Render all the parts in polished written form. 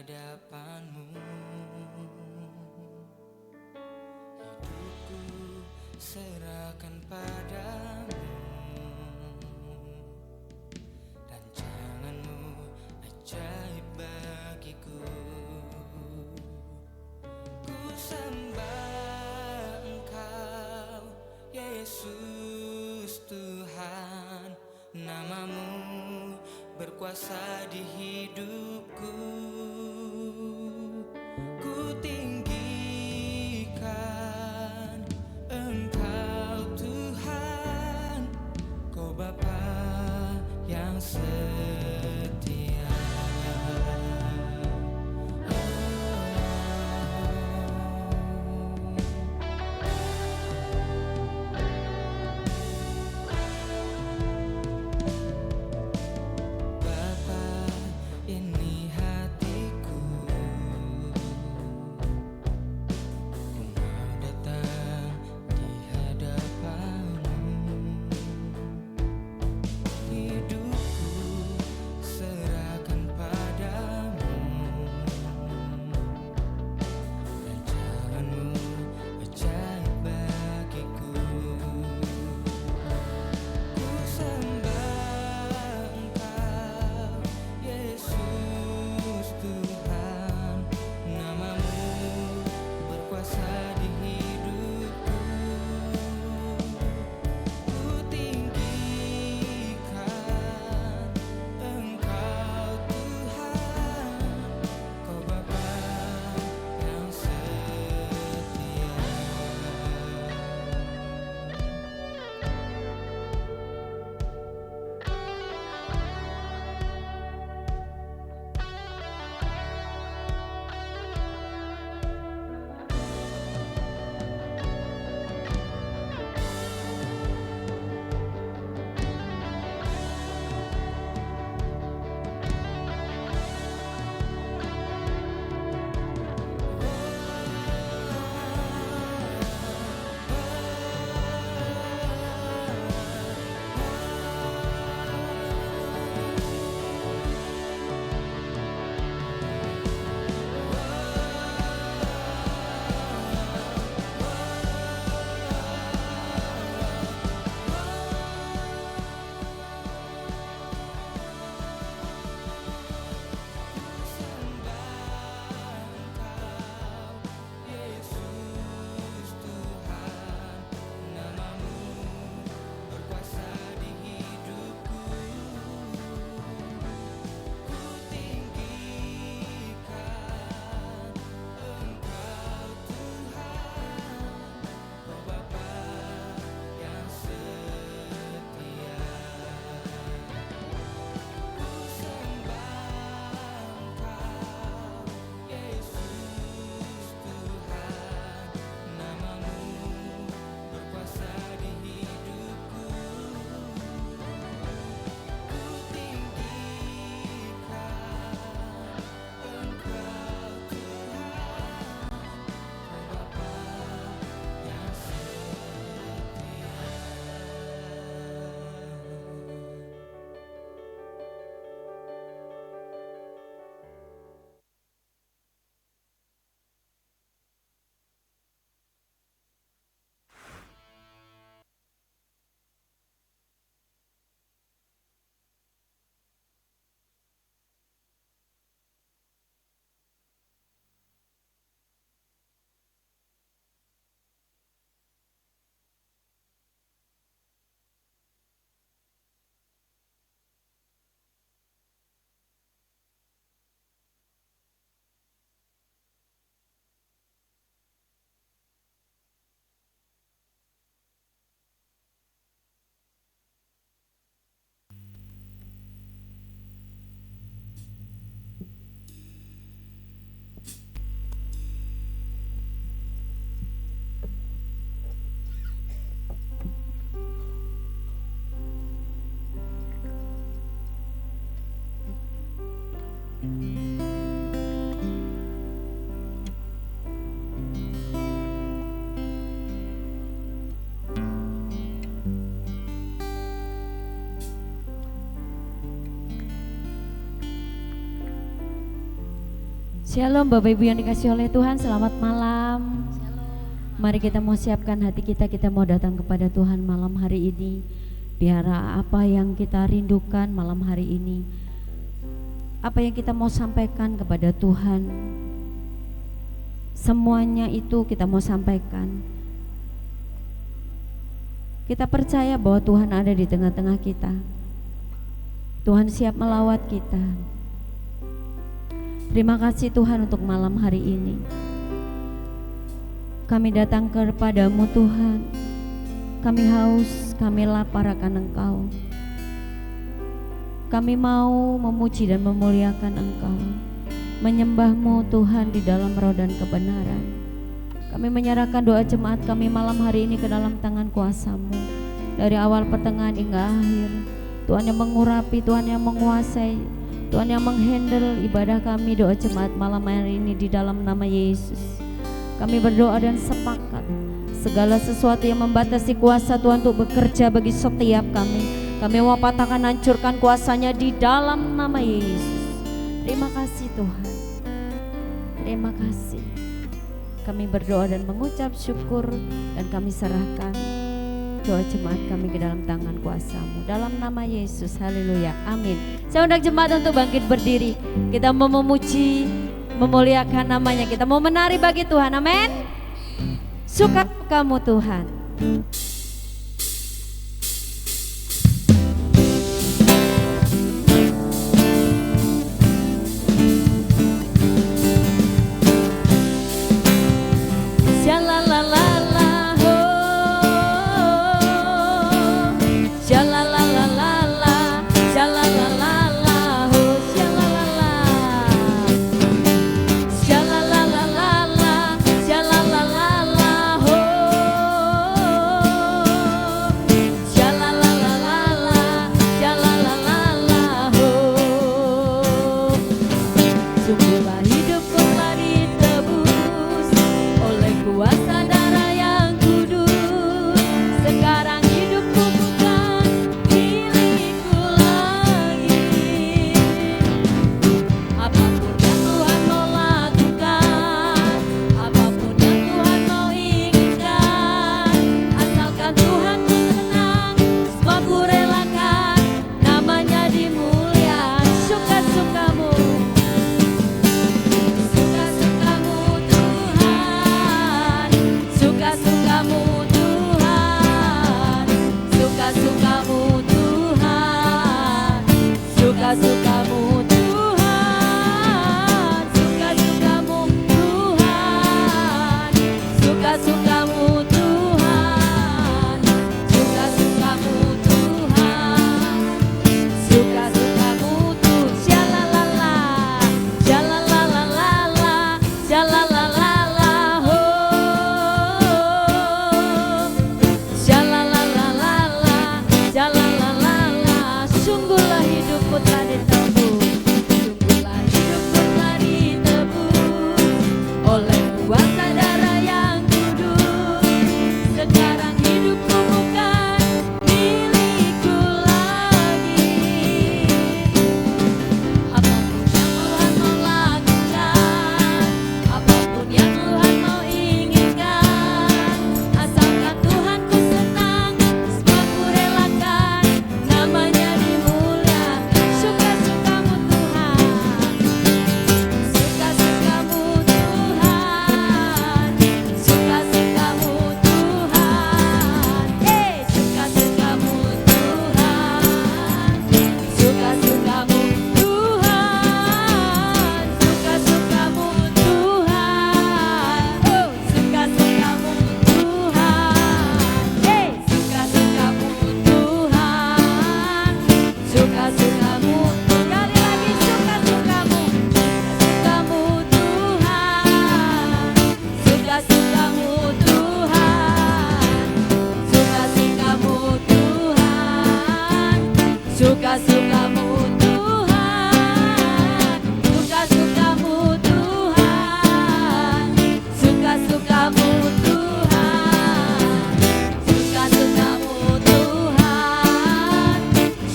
hadapanmu. Hidupku serahkan padamu, rancanganmu ajaib bagiku. Ku sembah Engkau, Yesus Tuhan, namamu berkuasa di hidupku. Ku tinggikan Engkau Tuhan, Kau Bapa yang setia. Bapa, ini hatiku, Shalom Bapak Ibu yang dikasihi oleh Tuhan, selamat malam. Mari kita mau siapkan hati kita mau datang kepada Tuhan malam hari ini. Biar apa yang kita rindukan malam hari ini, apa yang kita mau sampaikan kepada Tuhan, semuanya itu kita mau sampaikan. Kita percaya bahwa Tuhan ada di tengah-tengah kita. Tuhan siap melawat kita. Terima kasih Tuhan untuk malam hari ini. Kami datang kepadamu Tuhan. Kami haus, kami lapar akan Engkau. Kami mau memuji dan memuliakan Engkau, menyembah-Mu Tuhan di dalam roh dan kebenaran. Kami menyerahkan doa jemaat kami malam hari ini ke dalam tangan kuasa-Mu. Dari awal pertengahan hingga akhir, Tuhan yang mengurapi, Tuhan yang menguasai, Tuhan yang menghandle ibadah kami, doa jemaat malam hari ini di dalam nama Yesus. Kami berdoa dan sepakat segala sesuatu yang membatasi kuasa Tuhan untuk bekerja bagi setiap kami, kami mau patahkan, hancurkan kuasanya di dalam nama Yesus. Terima kasih Tuhan. Terima kasih. Kami berdoa dan mengucap syukur, dan kami serahkan doa jemaat kami ke dalam tangan kuasa-Mu dalam nama Yesus. Haleluya, amin. Saya undang jemaat untuk bangkit berdiri. Kita mau memuji, memuliakan namanya. Kita mau menari bagi Tuhan, amin. Suka kamu Tuhan.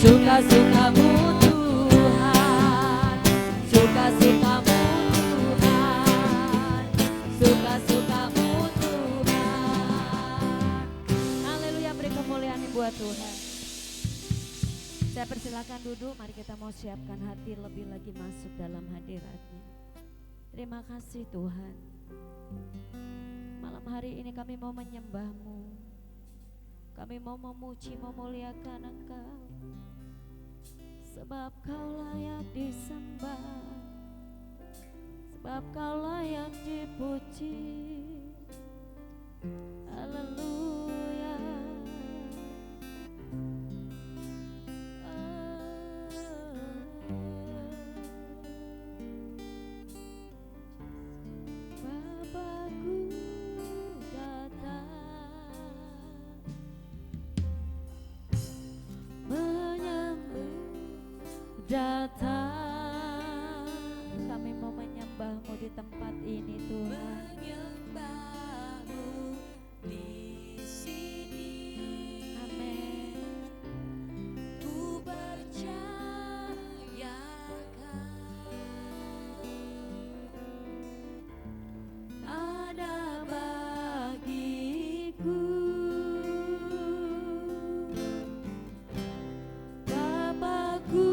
Suka-sukamu Tuhan, suka-sukamu Tuhan. kemuliaan buat Tuhan. Saya persilakan duduk, mari kita mau siapkan hati lebih lagi masuk dalam hadirat-Nya. Terima kasih Tuhan. Malam hari ini kami mau menyembah-Mu. Kami mau memuji, memuliakan Engkau. Sebab Kau layak disembah, sebab Kau layak dipuji. Haleluya. Bapakku datang menyambut datang. Kami mau menyembah-Mu di tempat ini Tuhan. Menyembah-Mu di sini. Amin. Ku percayakan Ada bagiku Bapakku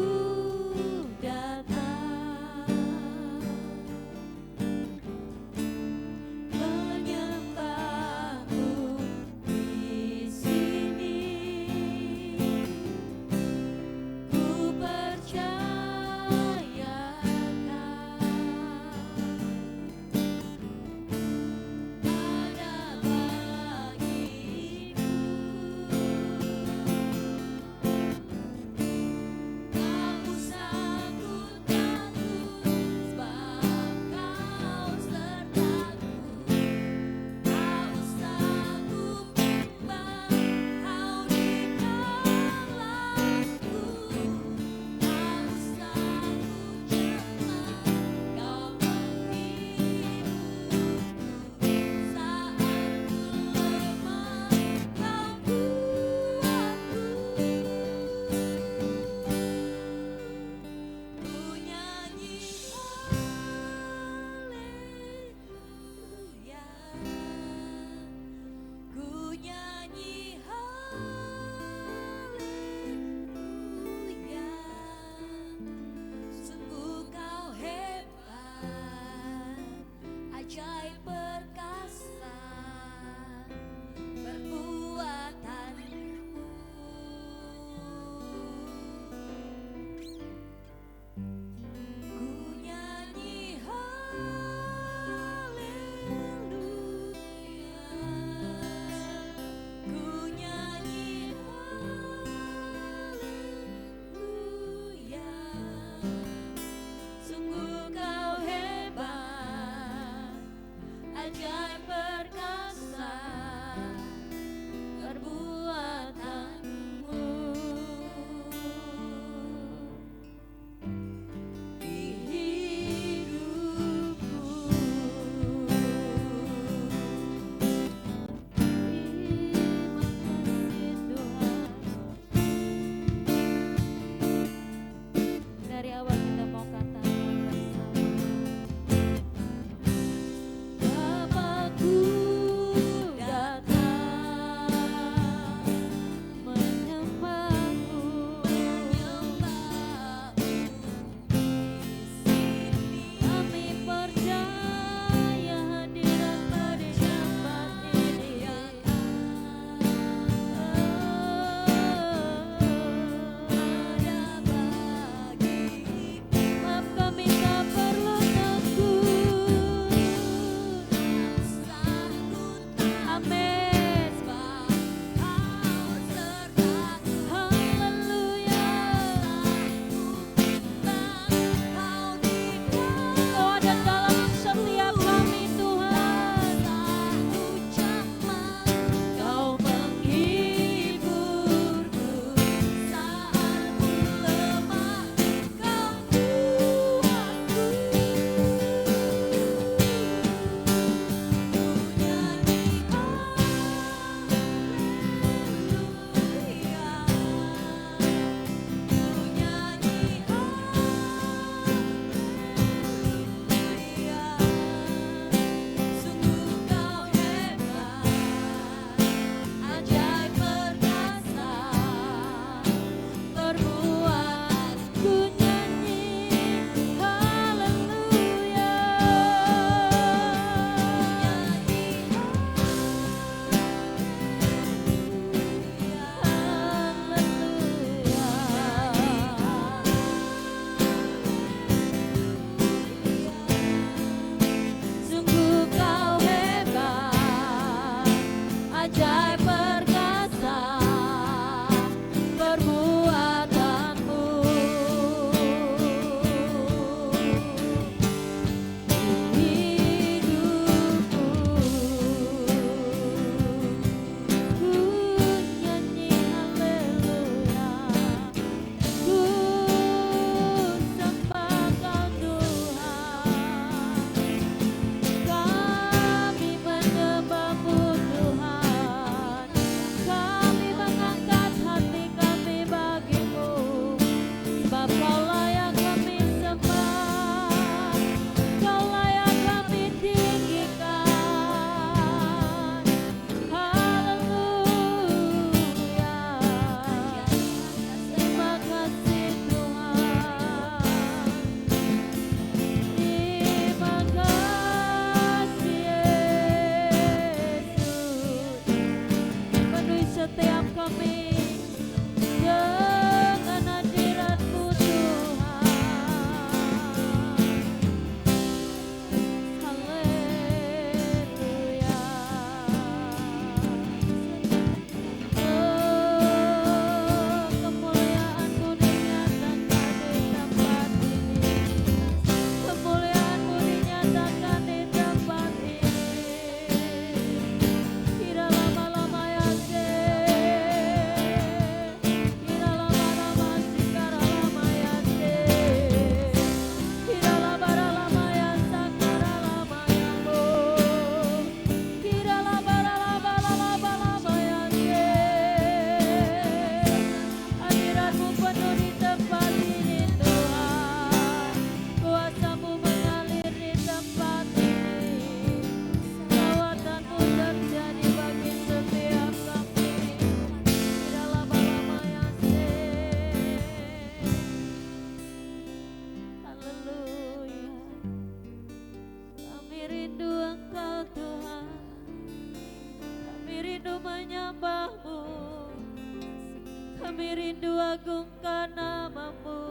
Kami rindu agungkan namamu.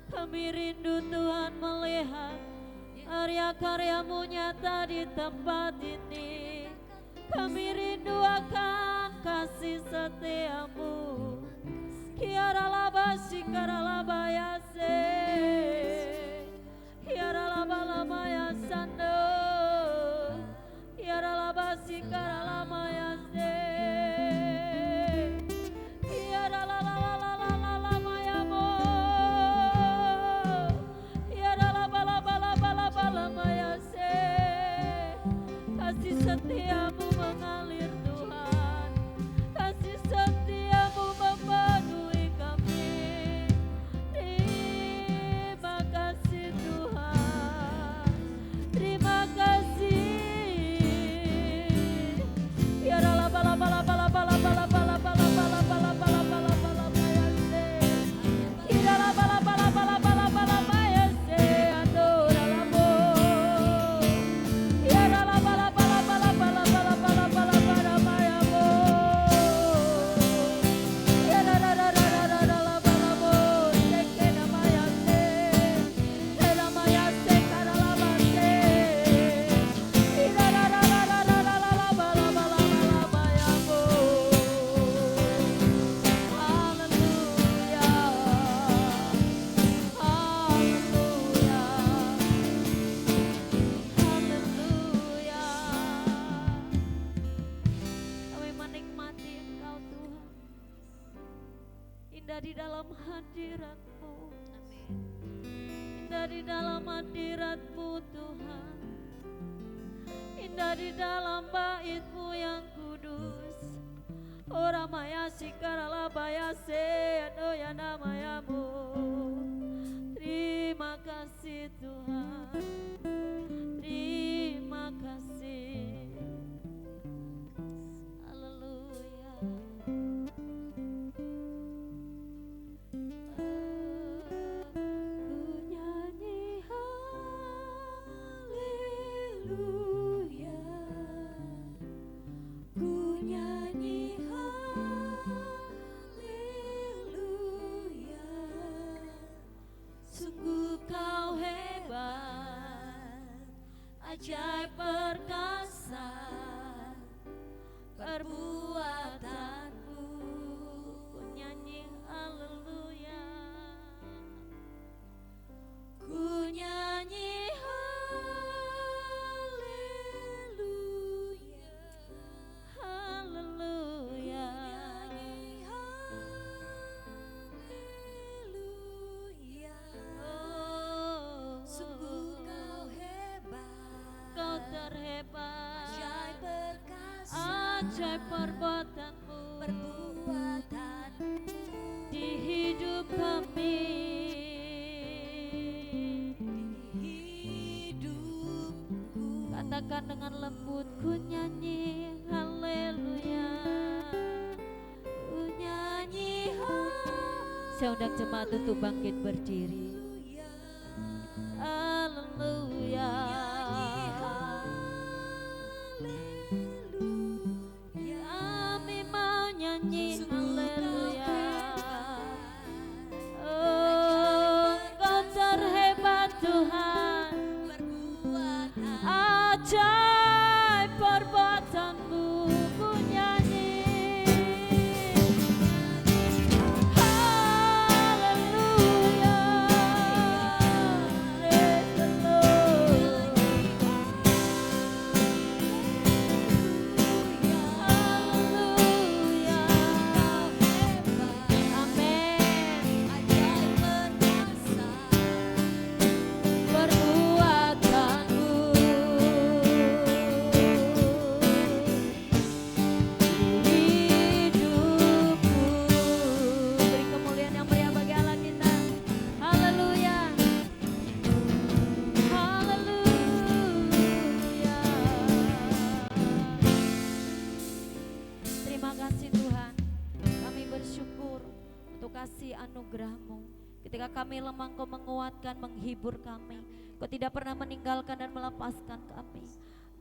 Kami rindu Tuhan melihat karya-karyamu nyata di tempat ini. Kami rindu akan kasih setiamu. Kiara laba sikara laba yase, kiara laba laba yasando, kiara laba sikara laba yase, kiara la la la la la la laba yamo, kiara laba laba laba laba laba yase. Kasih setiamu mengalir Tuhan, kasih setiamu memenuhi kami. Terima kasih Tuhan, terima kasih. Biar laba laba laba laba laba laba laba laba laba laba laba laba laba yase. Biar laba laba laba laba laba laba yase. Adora labo. Biar laba laba laba laba laba laba laba laba laba yamo. Biar la la la la la la laba labo. Seke nama yase. Nama yase kara laba se. Biar la la la la la la la laba laba laba laba yamo. Haleluya. Haleluya. Haleluya. Kami menikmati Engkau Tuhan. Indah di dalam hadirat-Mu. Indah di dalam hadirat-Mu Tuhan. Indah di dalam bait-Mu yang kudus. Ora maya sikara labaya se anoya namayamu. Terima kasih Tuhan. Terima kasih. Haleluya. Ku nyanyi haleluya. Ku nyanyi haleluya. Sungguh kau hebat, ajaib perkasa perbuatanmu. Ku nyanyi haleluya. Ku nyanyi haleluya. Haleluya. Oh, Sungguh kau hebat, kau terhebat, ajaib perkasa, ajaib perbuatanmu perbuatanmu di hidup kami. hidupku. Katakan dengan lembut, ku nyanyi haleluya. Ku nyanyi Saya undang jemaat untuk bangkit berdiri. Haleluya. Kami mau nyanyi haleluya. Oh, Kau terhebat Tuhan, ajaib perbuatanmu. Ku nyanyi haleluya. Praise the Lord. Haleluya. Amin. Perbuatanmu hidupku. Beri kemuliaan yang meriah bagi Allah kita. Haleluya. Haleluya. Terima kasih Tuhan. Kami bersyukur untuk kasih anugerah-Mu. Ketika kami lemah, Kau menguatkan, menghibur kami. Kau tidak pernah meninggalkan dan melepaskan kami.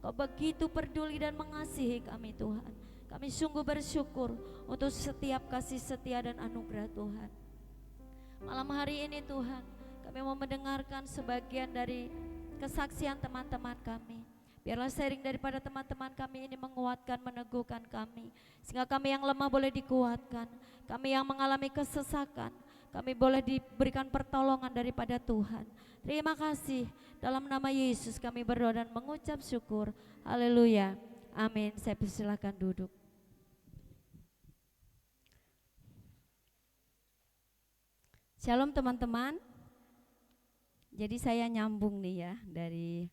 Kau begitu peduli dan mengasihi kami Tuhan. Kami sungguh bersyukur untuk setiap kasih setia dan anugerah Tuhan. Malam hari ini Tuhan, kami mau mendengarkan sebagian dari kesaksian teman-teman kami. Biarlah sharing daripada teman-teman kami ini menguatkan, meneguhkan kami. Sehingga kami yang lemah boleh dikuatkan. Kami yang mengalami kesesakan, kami boleh diberikan pertolongan daripada Tuhan. Terima kasih. Dalam nama Yesus kami berdoa dan mengucap syukur. Haleluya. Amin. Saya persilakan duduk. Shalom teman-teman. Jadi saya nyambung nih ya dari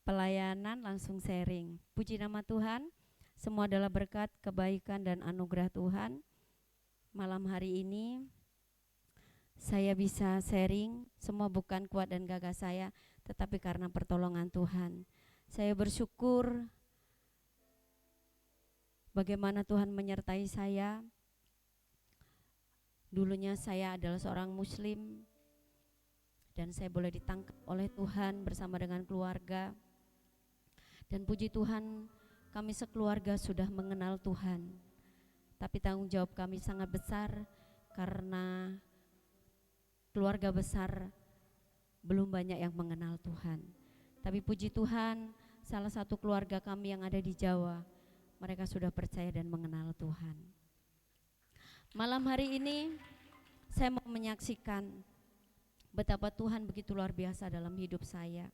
pelayanan langsung sharing. Puji nama Tuhan, semua adalah berkat, kebaikan dan anugerah Tuhan. Malam hari ini saya bisa sharing, semua bukan kuat dan gagah saya, tetapi karena pertolongan Tuhan. Saya bersyukur bagaimana Tuhan menyertai saya. Dulunya saya adalah seorang muslim dan saya boleh ditangkap oleh Tuhan bersama dengan keluarga. Dan puji Tuhan, kami sekeluarga sudah mengenal Tuhan. Tapi tanggung jawab kami sangat besar karena keluarga besar belum banyak yang mengenal Tuhan. Tapi puji Tuhan, salah satu keluarga kami yang ada di Jawa, mereka sudah percaya dan mengenal Tuhan. Malam hari ini saya mau menyaksikan betapa Tuhan begitu luar biasa dalam hidup saya.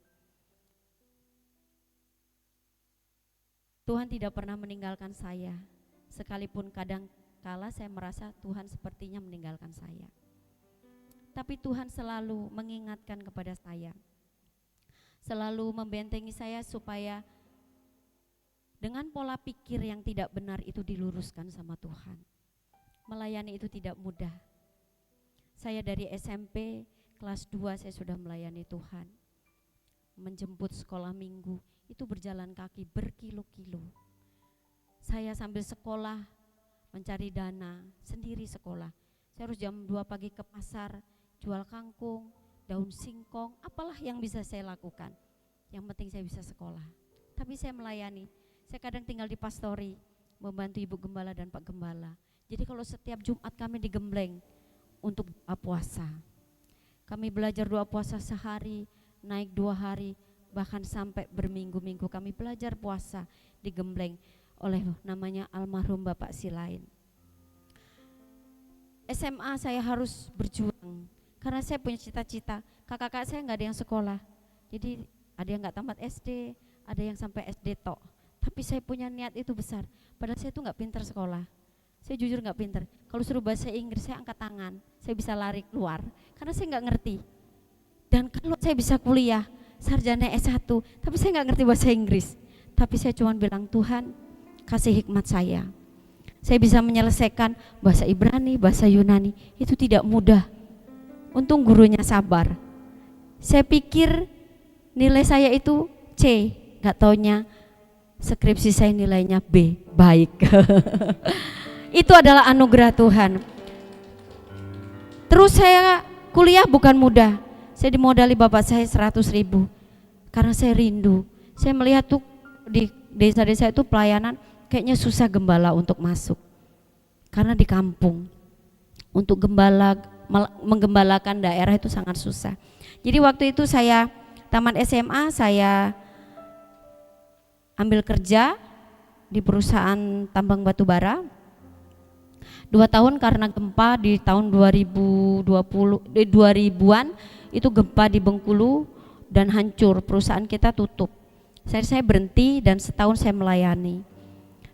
Tuhan tidak pernah meninggalkan saya, sekalipun kadang kala saya merasa Tuhan sepertinya meninggalkan saya. Tapi Tuhan selalu mengingatkan kepada saya, selalu membentengi saya supaya dengan pola pikir yang tidak benar itu diluruskan sama Tuhan. Melayani itu tidak mudah. Saya dari SMP kelas 2 saya sudah melayani Tuhan. Menjemput sekolah minggu, itu berjalan kaki berkilo-kilo. Saya sambil sekolah mencari dana, sendiri sekolah. Saya harus jam 2 pagi ke pasar, jual kangkung, daun singkong, apalah yang bisa saya lakukan. Yang penting saya bisa sekolah. Tapi saya melayani, saya kadang tinggal di pastori, membantu Ibu Gembala dan Pak Gembala. Jadi kalau setiap Jumat kami digembleng untuk doa puasa. Kami belajar doa puasa sehari, naik 2 hari, bahkan sampai berminggu-minggu kami belajar puasa digembleng oleh namanya almarhum Bapak Silain. SMA saya harus berjuang karena saya punya cita-cita. Kakak-kakak saya nggak ada yang sekolah, jadi ada yang nggak tamat SD, ada yang sampai SD tok. Tapi saya punya niat itu besar. Padahal saya itu nggak pintar sekolah. Saya jujur nggak pintar. Kalau suruh bahasa Inggris saya angkat tangan, saya bisa lari keluar karena saya nggak ngerti. Dan kalau saya bisa kuliah sarjana S1, tapi saya nggak ngerti bahasa Inggris. Tapi saya cuma bilang, Tuhan kasih hikmat saya. Saya bisa menyelesaikan bahasa Ibrani, bahasa Yunani, itu tidak mudah. Untung gurunya sabar. Saya pikir nilai saya itu C, nggak taunya skripsi saya nilainya B, baik. Itu adalah anugerah Tuhan. Terus saya kuliah bukan mudah. Saya dimodali bapak saya 100.000 karena saya rindu. Saya melihat tuh di desa-desa itu pelayanan kayaknya susah gembala untuk masuk. Karena di kampung untuk menggembalakan daerah itu sangat susah. Jadi waktu itu saya tamat SMA, saya ambil kerja di perusahaan tambang batu bara. 2 tahun karena gempa di tahun 2000-an itu gempa di Bengkulu dan hancur, perusahaan kita tutup. Saya berhenti dan setahun saya melayani.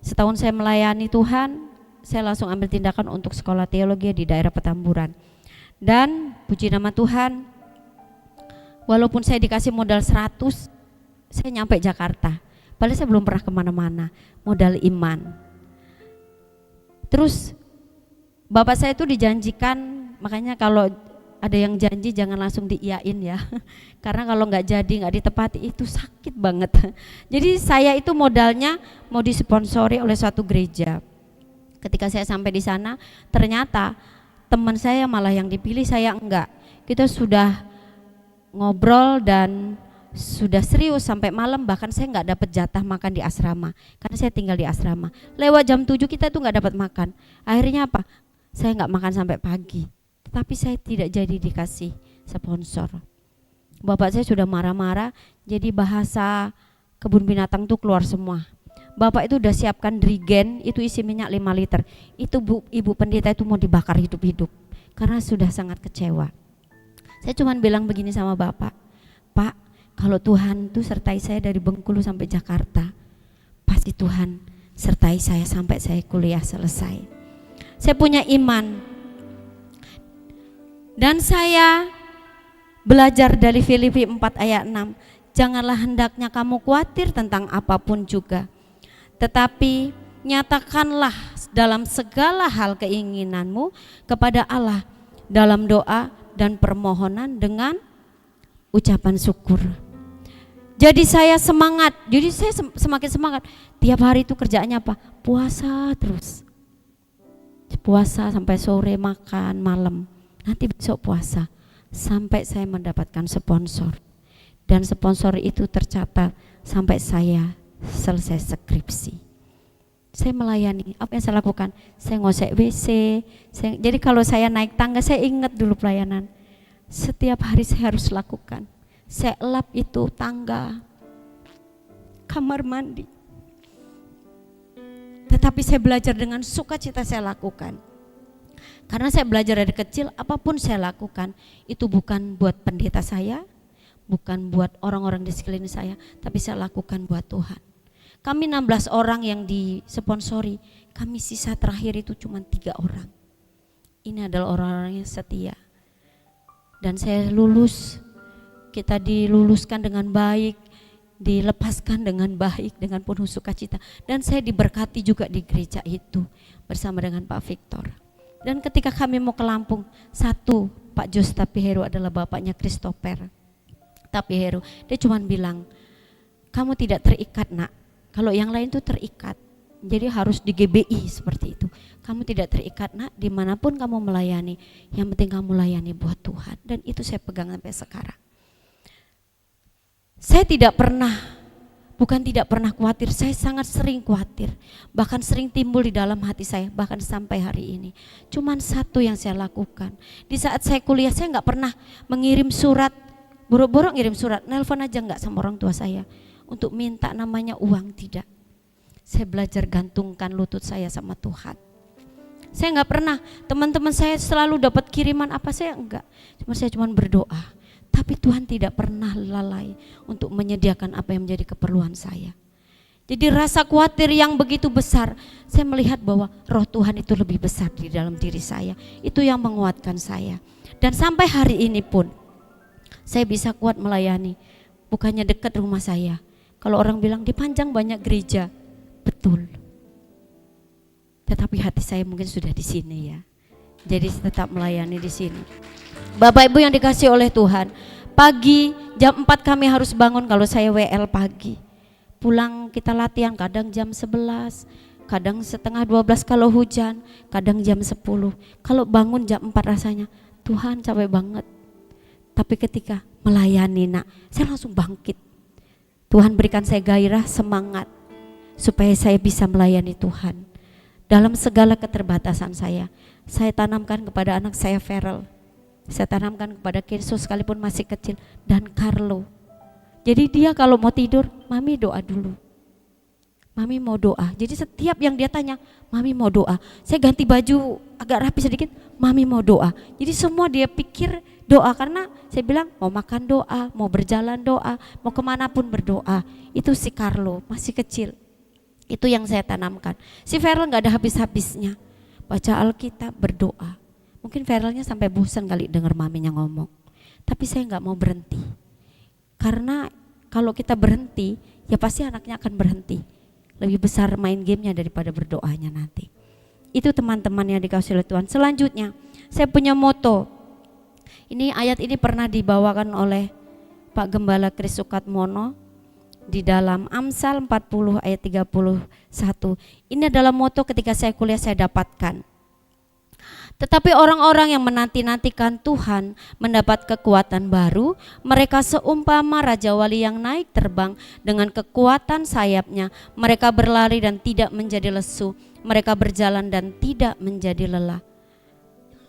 Setahun saya melayani Tuhan, saya langsung ambil tindakan untuk sekolah teologi di daerah Petamburan. Dan puji nama Tuhan, walaupun saya dikasih modal 100, saya nyampe Jakarta. Padahal saya belum pernah kemana-mana, modal iman. Terus bapak saya itu dijanjikan, makanya kalau ada yang janji jangan langsung diiyain ya. Karena kalau nggak jadi, nggak ditepati itu sakit banget. Jadi saya itu modalnya mau disponsori oleh suatu gereja. Ketika saya sampai di sana, ternyata teman saya malah yang dipilih, saya enggak. Kita sudah ngobrol dan sudah serius sampai malam, bahkan saya nggak dapat jatah makan di asrama karena saya tinggal di asrama. Lewat jam 7 kita tuh nggak dapat makan. Akhirnya apa? Saya nggak makan sampai pagi. Tetapi saya tidak jadi dikasih sponsor. Bapak saya sudah marah-marah, jadi bahasa kebun binatang tuh keluar semua. Bapak itu udah siapkan drigen, itu isi minyak 5 liter. Itu ibu pendeta itu mau dibakar hidup-hidup karena sudah sangat kecewa. Saya cuma bilang begini sama Bapak, Pak, kalau Tuhan tuh sertai saya dari Bengkulu sampai Jakarta, pasti Tuhan sertai saya sampai saya kuliah selesai. Saya punya iman. Dan saya belajar dari Filipi 4 ayat 6. Janganlah hendaknya kamu khawatir tentang apapun juga, tetapi nyatakanlah dalam segala hal keinginanmu kepada Allah dalam doa dan permohonan dengan ucapan syukur. Jadi saya semangat, jadi saya semakin semangat. Tiap hari itu kerjaannya apa? Puasa terus. Puasa sampai sore, makan malam. Nanti besok puasa. Sampai saya mendapatkan sponsor. Dan sponsor itu tercatat sampai saya selesai skripsi. Saya melayani, apa yang saya lakukan? Saya ngosek WC. Jadi kalau saya naik tangga, saya ingat dulu pelayanan. Setiap hari saya harus lakukan. Saya elap itu tangga, kamar mandi. Tetapi saya belajar dengan sukacita saya lakukan. Karena saya belajar dari kecil, apapun saya lakukan, itu bukan buat pendeta saya, bukan buat orang-orang di sekeliling saya, tapi saya lakukan buat Tuhan. Kami 16 orang yang disponsori, kami sisa terakhir itu cuma 3 orang. Ini adalah orang-orang yang setia. Dan saya lulus, kita diluluskan dengan baik, dilepaskan dengan baik, dengan penuh sukacita. Dan saya diberkati juga di gereja itu bersama dengan Pak Victor. Dan ketika kami mau ke Lampung, Pak Jos Tapihero adalah bapaknya Christopher Tapihero. Dia cuma bilang, kamu tidak terikat nak. Kalau yang lain tuh terikat, jadi harus di GBI seperti itu. Kamu tidak terikat nak, dimanapun kamu melayani, yang penting kamu layani buat Tuhan. Dan itu saya pegang sampai sekarang. Saya tidak pernah, bukan tidak pernah khawatir, saya sangat sering khawatir. Bahkan sering timbul di dalam hati saya, bahkan sampai hari ini. Cuman satu yang saya lakukan, di saat saya kuliah saya gak pernah mengirim surat, boro-boro ngirim surat, nelpon aja gak sama orang tua saya untuk minta namanya uang, tidak. Saya belajar gantungkan lutut saya sama Tuhan. Saya gak pernah, teman-teman saya selalu dapat kiriman apa, saya enggak. Saya cuma berdoa. Tapi Tuhan tidak pernah lalai untuk menyediakan apa yang menjadi keperluan saya. Jadi rasa khawatir yang begitu besar, saya melihat bahwa roh Tuhan itu lebih besar di dalam diri saya. Itu yang menguatkan saya. Dan sampai hari ini pun, saya bisa kuat melayani. Bukannya dekat rumah saya. Kalau orang bilang di Panjang banyak gereja, betul. Tetapi hati saya mungkin sudah di sini ya. Jadi tetap melayani di sini. Bapak Ibu yang dikasih oleh Tuhan, pagi jam 4 kami harus bangun kalau saya WL pagi. Pulang kita latihan kadang jam 11, kadang setengah 12 kalau hujan, kadang jam 10. Kalau bangun jam 4 rasanya, Tuhan capek banget. Tapi ketika melayani nak, saya langsung bangkit. Tuhan berikan saya gairah, semangat supaya saya bisa melayani Tuhan. Dalam segala keterbatasan saya tanamkan kepada anak saya Farel. Saya tanamkan kepada Kenzo sekalipun masih kecil, dan Carlo. Jadi dia kalau mau tidur, mami doa dulu. Mami mau doa. Jadi setiap yang dia tanya, mami mau doa. Saya ganti baju agak rapi sedikit, mami mau doa. Jadi semua dia pikir doa, karena saya bilang mau makan doa, mau berjalan doa, mau kemanapun berdoa. Itu si Carlo, masih kecil. Itu yang saya tanamkan. Si Farel gak ada habis-habisnya. Baca Alkitab, berdoa. Mungkin Farelnya sampai bosan kali dengar maminya ngomong. Tapi saya gak mau berhenti. Karena kalau kita berhenti, ya pasti anaknya akan berhenti. Lebih besar main gamenya daripada berdoanya nanti. Itu teman-teman yang dikasih oleh Tuhan. Selanjutnya, saya punya moto. Ini ayat ini pernah dibawakan oleh Pak Gembala Kris Sukatmono di dalam Amsal 40 ayat 31. Ini adalah moto ketika saya kuliah saya dapatkan. Tetapi orang-orang yang menanti-nantikan Tuhan mendapat kekuatan baru. Mereka seumpama Raja Wali yang naik terbang dengan kekuatan sayapnya. Mereka berlari dan tidak menjadi lesu. Mereka berjalan dan tidak menjadi lelah.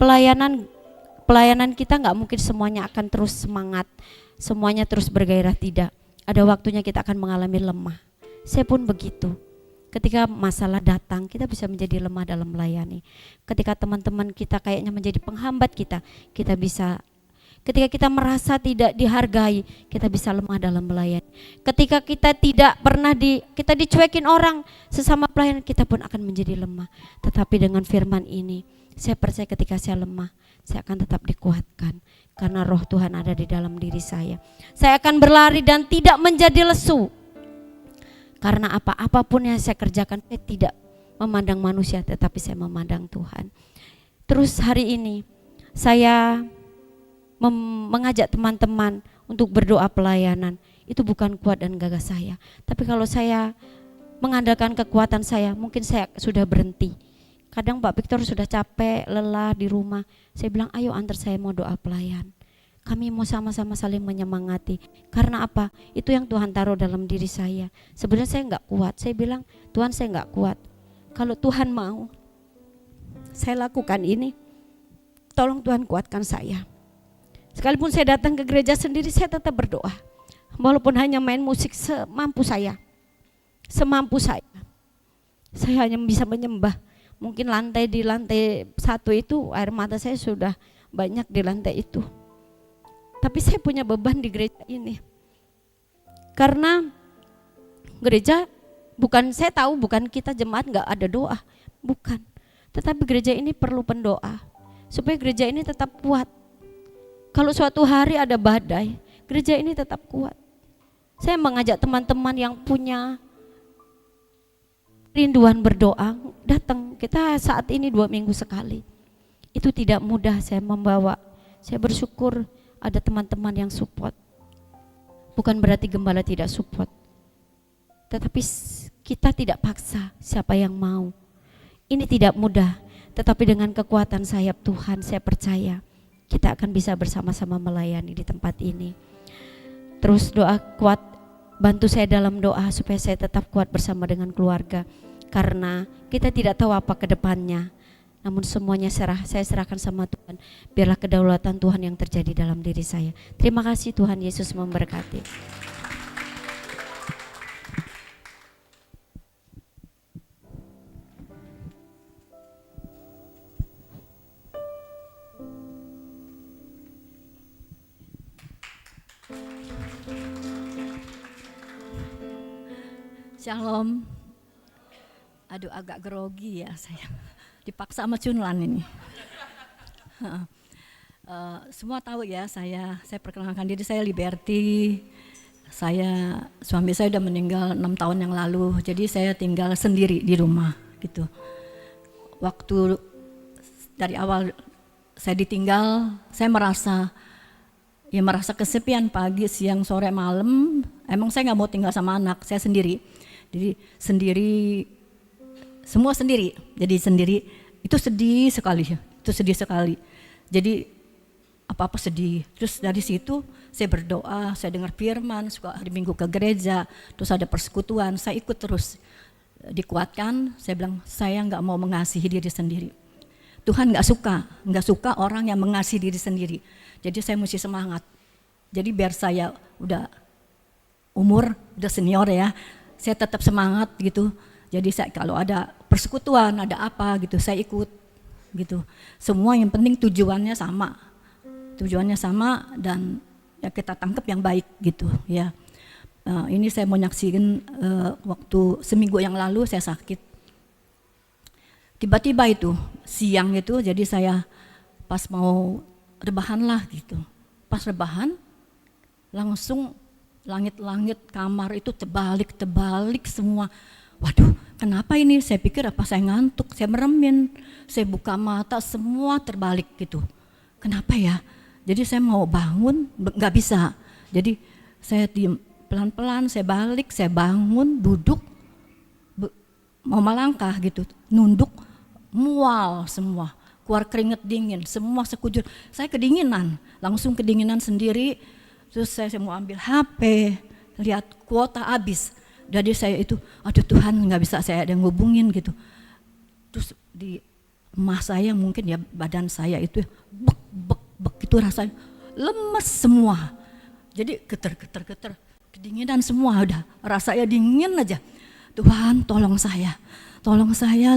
Pelayanan kita nggak mungkin semuanya akan terus semangat, semuanya terus bergairah, tidak. Ada waktunya kita akan mengalami lemah. Saya pun begitu. Ketika masalah datang, kita bisa menjadi lemah dalam melayani. Ketika teman-teman kita kayaknya menjadi penghambat kita bisa. Ketika kita merasa tidak dihargai, kita bisa lemah dalam melayani. Ketika kita tidak pernah kita dicuekin orang, sesama pelayan, kita pun akan menjadi lemah. Tetapi dengan firman ini, saya percaya ketika saya lemah, saya akan tetap dikuatkan. Karena roh Tuhan ada di dalam diri saya. Saya akan berlari dan tidak menjadi lesu. Karena apapun yang saya kerjakan, saya tidak memandang manusia, tetapi saya memandang Tuhan. Terus hari ini saya mengajak teman-teman untuk berdoa pelayanan. Itu bukan kuat dan gagah saya. Tapi kalau saya mengandalkan kekuatan saya, mungkin saya sudah berhenti. Kadang Pak Victor sudah capek, lelah di rumah. Saya bilang, ayo antar saya mau doa pelayan. Kami mau sama-sama saling menyemangati. Karena apa? Itu yang Tuhan taruh dalam diri saya. Sebenarnya saya enggak kuat. Saya bilang, Tuhan saya enggak kuat. Kalau Tuhan mau, saya lakukan ini. Tolong Tuhan kuatkan saya. Sekalipun saya datang ke gereja sendiri, saya tetap berdoa. Walaupun hanya main musik semampu saya. Semampu saya. Saya hanya bisa menyembah. Mungkin di lantai 1 itu air mata saya sudah banyak di lantai itu. Tapi saya punya beban di gereja ini. Karena gereja saya tahu bukan kita jemaat gak ada doa. Bukan. Tetapi gereja ini perlu pendoa. Supaya gereja ini tetap kuat. Kalau suatu hari ada badai, gereja ini tetap kuat. Saya mengajak teman-teman yang punya rinduan berdoa, datang. Kita saat ini 2 minggu sekali. Itu tidak mudah saya membawa. Saya bersyukur ada teman-teman yang support. Bukan berarti gembala tidak support. Tetapi kita tidak paksa siapa yang mau. Ini tidak mudah. Tetapi dengan kekuatan sayap Tuhan, saya percaya kita akan bisa bersama-sama melayani di tempat ini. Terus doa kuat, bantu saya dalam doa supaya saya tetap kuat bersama dengan keluarga. Karena kita tidak tahu apa ke depannya. Namun semuanya saya serahkan sama Tuhan. Biarlah kedaulatan Tuhan yang terjadi dalam diri saya. Terima kasih, Tuhan Yesus memberkati. Shalom. Aduh, agak grogi ya saya. Dipaksa sama Cunlan ini. Semua tahu ya, saya perkenalkan diri, saya Liberty. Suami saya udah meninggal 6 tahun yang lalu. Jadi saya tinggal sendiri di rumah gitu. Waktu dari awal saya ditinggal, saya merasa kesepian pagi, siang, sore, malam. Emang saya nggak mau tinggal sama anak, saya sendiri. Jadi sendiri, semua sendiri. Jadi sendiri itu sedih sekali ya. Itu sedih sekali. Jadi apa-apa sedih. Terus dari situ saya berdoa, saya dengar firman, suka hari Minggu ke gereja, terus ada persekutuan, saya ikut terus. Dikuatkan, saya bilang saya nggak mau mengasihi diri sendiri. Tuhan nggak suka orang yang mengasihi diri sendiri. Jadi saya mesti semangat. Jadi biar saya udah senior ya, saya tetap semangat gitu. Jadi saya kalau ada persekutuan, ada apa gitu, saya ikut gitu. Semua yang penting tujuannya sama dan ya kita tangkap yang baik gitu ya. Ini saya mau nyaksiin waktu seminggu yang lalu saya sakit. Tiba-tiba itu siang itu, jadi saya pas mau rebahan lah gitu. Pas rebahan langsung langit-langit kamar itu terbalik semua. Waduh, kenapa ini? Saya pikir apa saya ngantuk, saya meremin, saya buka mata semua terbalik gitu. Kenapa ya? Jadi saya mau bangun, nggak bisa. Jadi saya diam pelan-pelan, saya balik, saya bangun, duduk, mau melangkah gitu, nunduk, mual semua. keluar keringet dingin, semua sekujur. Saya kedinginan, langsung kedinginan sendiri. Terus saya mau ambil HP, lihat kuota habis. Jadi saya itu, aduh Tuhan nggak bisa saya ada yang ngubungin gitu. Terus di emah saya mungkin ya badan saya itu bek itu rasanya lemes semua. Jadi geter, kedinginan semua udah, rasanya dingin aja. Tuhan tolong saya,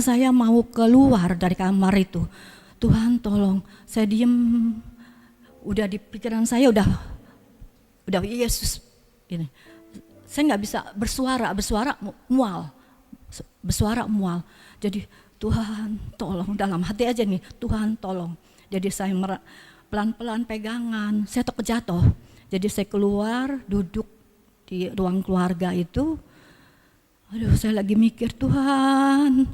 saya mau keluar dari kamar itu. Tuhan tolong, saya diem, udah di pikiran saya udah Yesus ini. Saya nggak bisa bersuara mual. Jadi Tuhan tolong, dalam hati aja nih, Tuhan tolong. Jadi saya pelan-pelan pegangan, saya takut jatuh. Jadi saya keluar, duduk di ruang keluarga itu. Aduh, saya lagi mikir, Tuhan,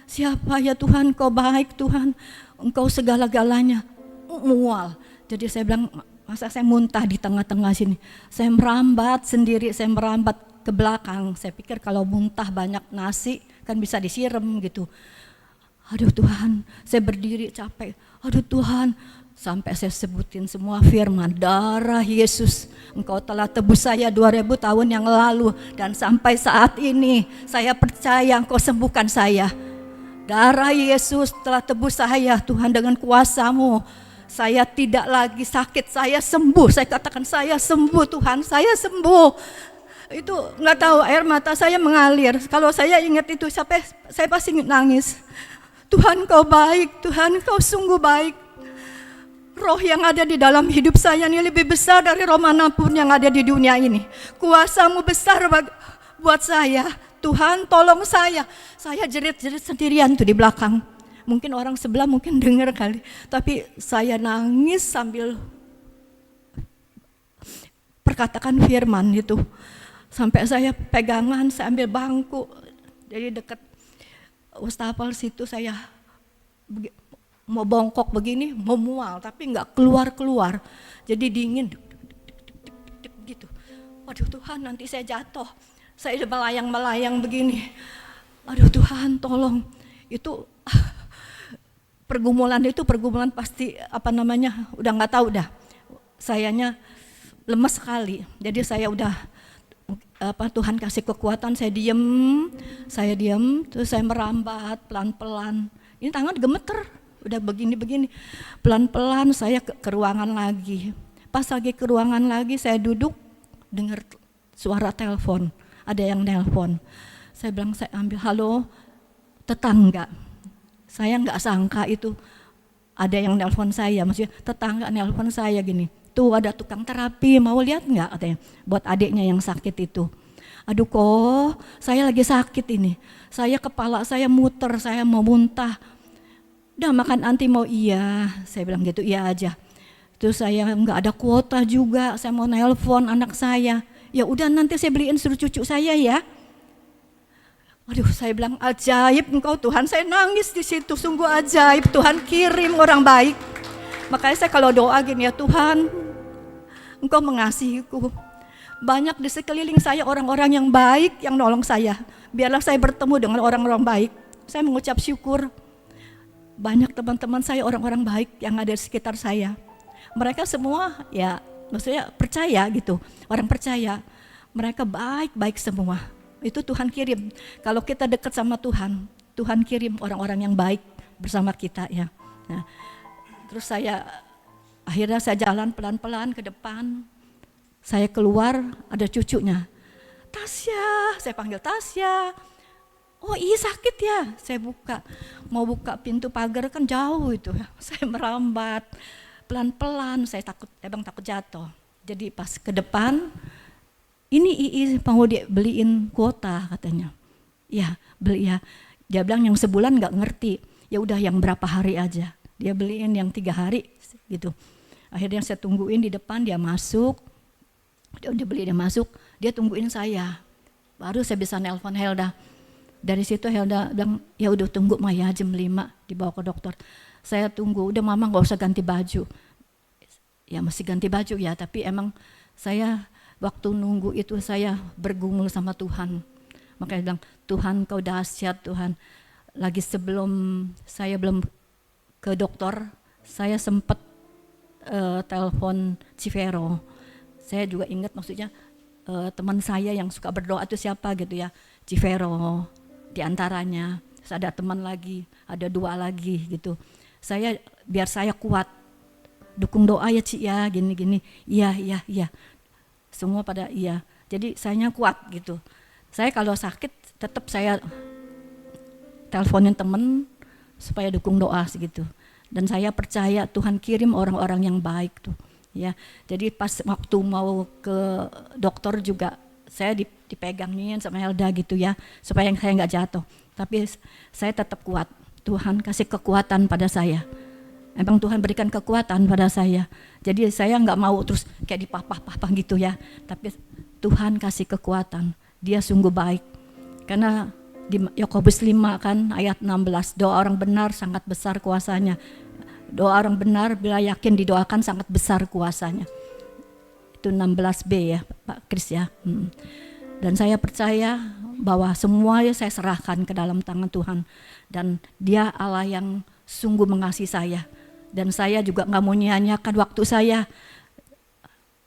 siapa ya Tuhan, Kau baik Tuhan, Engkau segala-galanya. Mual. Jadi saya bilang, masa saya muntah di tengah-tengah sini. Saya merambat sendiri, saya merambat ke belakang. Saya pikir kalau muntah banyak nasi kan bisa disiram gitu. Aduh Tuhan, saya berdiri capek. Aduh Tuhan, sampai saya sebutin semua firman, darah Yesus, Engkau telah tebus saya 2000 tahun yang lalu. Dan sampai saat ini saya percaya Engkau sembuhkan saya. Darah Yesus telah tebus saya Tuhan, dengan kuasa-Mu. Saya tidak lagi sakit, saya sembuh. Saya katakan saya sembuh Tuhan, saya sembuh. Itu nggak tahu, air mata saya mengalir. Kalau saya ingat itu sampai saya pasti nangis. Tuhan Kau baik, Tuhan Kau sungguh baik. Roh yang ada di dalam hidup saya ini lebih besar dari roh manapun yang ada di dunia ini. Kuasa-Mu besar buat saya. Tuhan tolong saya. Saya jerit-jerit sendirian tuh di belakang. Mungkin orang sebelah mungkin dengar kali, tapi saya nangis sambil perkatakan firman itu. Sampai saya pegangan, saya ambil bangku, jadi dekat wastafel situ saya mau bongkok begini, mau mual, tapi nggak keluar. Jadi dingin, gitu. Waduh Tuhan, nanti saya jatuh, saya udah melayang begini. Aduh Tuhan, tolong. Itu pergumulan pasti udah nggak tahu dah. Sayanya lemes sekali. Jadi saya udah Tuhan kasih kekuatan, saya diem, terus saya merambat pelan-pelan. Ini tangan gemeter, udah begini. Pelan-pelan saya ke ruangan lagi. Pas lagi ke ruangan lagi, saya duduk, dengar suara telepon. Ada yang nelpon. Saya bilang, saya ambil, halo, tetangga. Saya nggak sangka itu ada yang nelpon saya, maksudnya tetangga nelpon saya gini, tuh ada tukang terapi, mau lihat nggak katanya, buat adiknya yang sakit itu. Aduh kok, saya lagi sakit ini, kepala saya muter, saya mau muntah. Udah makan anti mau? Iya, saya bilang gitu, iya aja. Terus saya nggak ada kuota juga, saya mau nelpon anak saya. Ya udah nanti saya beliin suruh cucu saya ya. Aduh, saya bilang ajaib Engkau Tuhan, saya nangis di situ, sungguh ajaib Tuhan kirim orang baik. Makanya saya kalau doa gini, ya Tuhan, Engkau mengasihiku. Banyak di sekeliling saya orang-orang yang baik yang nolong saya. Biarlah saya bertemu dengan orang-orang baik. Saya mengucap syukur. Banyak teman-teman saya orang-orang baik yang ada di sekitar saya. Mereka semua ya maksudnya percaya gitu, orang percaya. Mereka baik-baik semua. Itu Tuhan kirim. Kalau kita dekat sama Tuhan, Tuhan kirim orang-orang yang baik bersama kita ya. Nah, terus akhirnya saya jalan pelan-pelan ke depan. Saya keluar, ada cucunya. Tasya, saya panggil Tasya. Oh iya sakit ya, saya mau buka pintu pagar kan jauh itu. Saya merambat pelan-pelan, saya takut jatuh. Jadi pas ke depan, ini Ii mau dia beliin kuota katanya. Ya beli ya. Dia bilang yang sebulan nggak ngerti. Ya udah yang berapa hari aja. Dia beliin yang 3 hari gitu. Akhirnya saya tungguin di depan, dia masuk. Dia masuk, dia tungguin saya. Baru saya bisa nelpon Helda. Dari situ Helda bilang, ya udah tunggu Maya jam 5 dibawa ke dokter. Saya tunggu, udah mama nggak usah ganti baju. Ya masih ganti baju ya, tapi emang saya waktu nunggu itu saya bergumul sama Tuhan. Makanya bilang, Tuhan Kau dahsyat Tuhan. Lagi sebelum saya belum ke dokter, saya sempat telepon Civero. Saya juga ingat maksudnya teman saya yang suka berdoa itu siapa gitu ya, Civero diantaranya. Terus ada teman lagi, ada 2 lagi gitu. Biar saya kuat, dukung doa ya Ci ya, gini-gini. Iya. Semua pada iya. Jadi sayanya kuat gitu. Saya kalau sakit tetap saya teleponin teman supaya dukung doa segitu. Dan saya percaya Tuhan kirim orang-orang yang baik tuh. Ya, jadi pas waktu mau ke dokter juga saya dipegangin sama Helda gitu ya, supaya saya nggak jatuh. Tapi saya tetap kuat. Tuhan kasih kekuatan pada saya. Emang Tuhan berikan kekuatan pada saya. Jadi saya nggak mau terus kayak dipapah-papah gitu ya. Tapi Tuhan kasih kekuatan. Dia sungguh baik. Karena di Yakobus 5 kan ayat 16, doa orang benar sangat besar kuasanya. Doa orang benar bila yakin didoakan sangat besar kuasanya. Itu 16b ya Pak Kris ya. Dan saya percaya bahwa semuanya saya serahkan ke dalam tangan Tuhan. Dan Dia Allah yang sungguh mengasihi saya. Dan saya juga gak mau nyanyiakan waktu saya.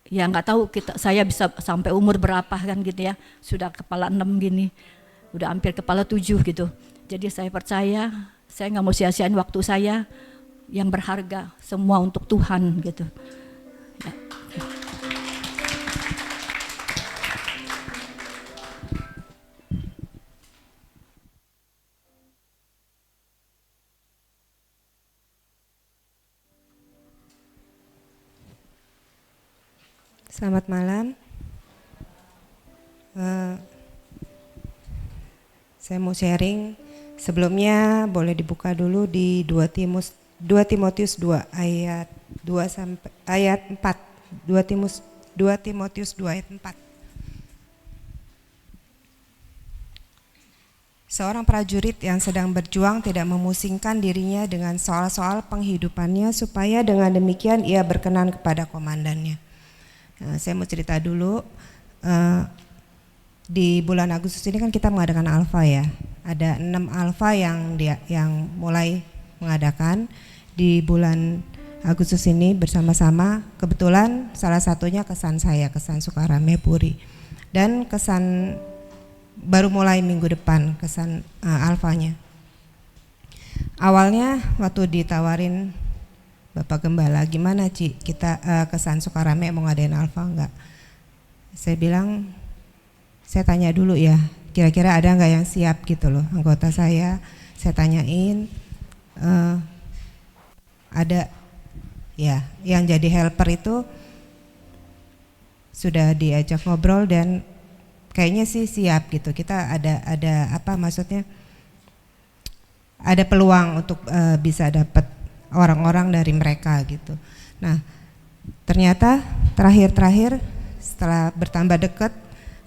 Ya gak tahu saya bisa sampai umur berapa kan gitu ya. Sudah kepala 6 gini. Udah hampir kepala 7 gitu. Jadi saya percaya saya gak mau sia-siain waktu saya yang berharga, semua untuk Tuhan gitu. Ya. Selamat malam. Saya mau sharing. Sebelumnya boleh dibuka dulu di 2 Timotius 2 ayat 2 sampai ayat 4. 2 Timotius 2 ayat 4. Seorang prajurit yang sedang berjuang tidak memusingkan dirinya dengan soal-soal penghidupannya, supaya dengan demikian ia berkenan kepada komandannya. Saya mau cerita dulu. Di bulan Agustus ini kan kita mengadakan Alfa ya. Ada 6 Alfa yang mulai mengadakan di bulan Agustus ini bersama-sama. Kebetulan salah satunya kesan saya, kesan Sukarame Puri. Dan kesan baru mulai minggu depan, kesan Alfanya. Awalnya waktu ditawarin Bapak Gembala, gimana Ci, kita kesan Sukarame mau ngadain Alfa enggak? Saya bilang, saya tanya dulu ya, kira-kira ada enggak yang siap gitu loh, anggota saya tanyain, ada ya, yang jadi helper itu sudah diajak ngobrol dan kayaknya sih siap gitu. Kita ada apa maksudnya, ada peluang untuk bisa dapat orang-orang dari mereka gitu. Nah ternyata terakhir setelah bertambah dekat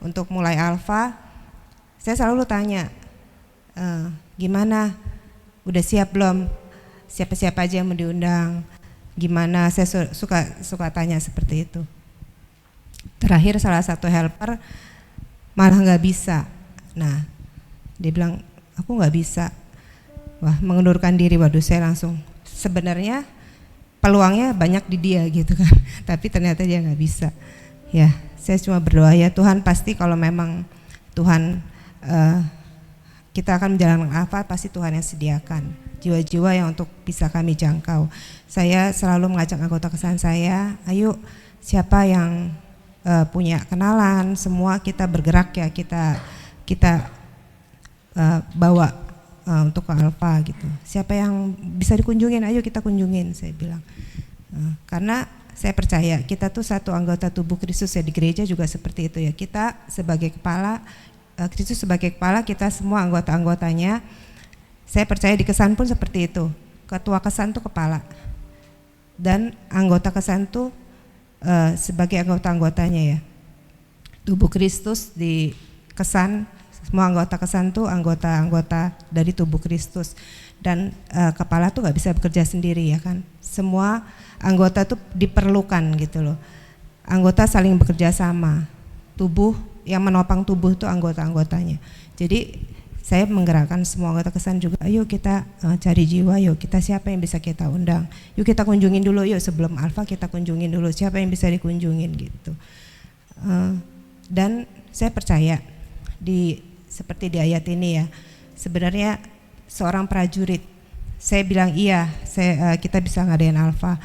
untuk mulai Alfa, saya selalu tanya, gimana, udah siap belum, siapa-siapa aja yang mau diundang, gimana, saya suka tanya seperti itu. Terakhir salah satu helper malah nggak bisa. Nah dia bilang, aku nggak bisa. Wah, mengundurkan diri. Waduh, saya langsung, sebenarnya peluangnya banyak di dia gitu kan, tapi ternyata dia nggak bisa. Ya, saya cuma berdoa ya Tuhan, pasti kalau memang Tuhan kita akan menjalankan apa, pasti Tuhan yang sediakan jiwa-jiwa yang untuk bisa kami jangkau. Saya selalu mengajak anggota kesan saya, ayo siapa yang punya kenalan, semua kita bergerak ya, kita bawa untuk ke Alfa gitu. Siapa yang bisa dikunjungin, ayo kita kunjungin, saya bilang. Karena saya percaya kita tuh satu anggota tubuh Kristus ya, di gereja juga seperti itu ya. Kita sebagai kepala, Kristus sebagai kepala, kita semua anggota-anggotanya. Saya percaya di kesan pun seperti itu. Ketua kesan tuh kepala, dan anggota kesan tuh sebagai anggota-anggotanya ya. Tubuh Kristus di kesan, semua anggota kesan tuh anggota-anggota dari tubuh Kristus. Dan kepala tuh gak bisa bekerja sendiri ya kan. Semua anggota tuh diperlukan gitu loh. Anggota saling bekerja sama. Tubuh yang menopang tubuh tuh anggota-anggotanya. Jadi saya menggerakkan semua anggota kesan juga, ayo kita cari jiwa, yuk kita siapa yang bisa kita undang, yuk kita kunjungin dulu, yuk sebelum Alfa kita kunjungin dulu siapa yang bisa dikunjungin gitu. Dan saya percaya seperti di ayat ini ya, sebenarnya seorang prajurit, saya bilang iya, kita bisa ngadain Alfa.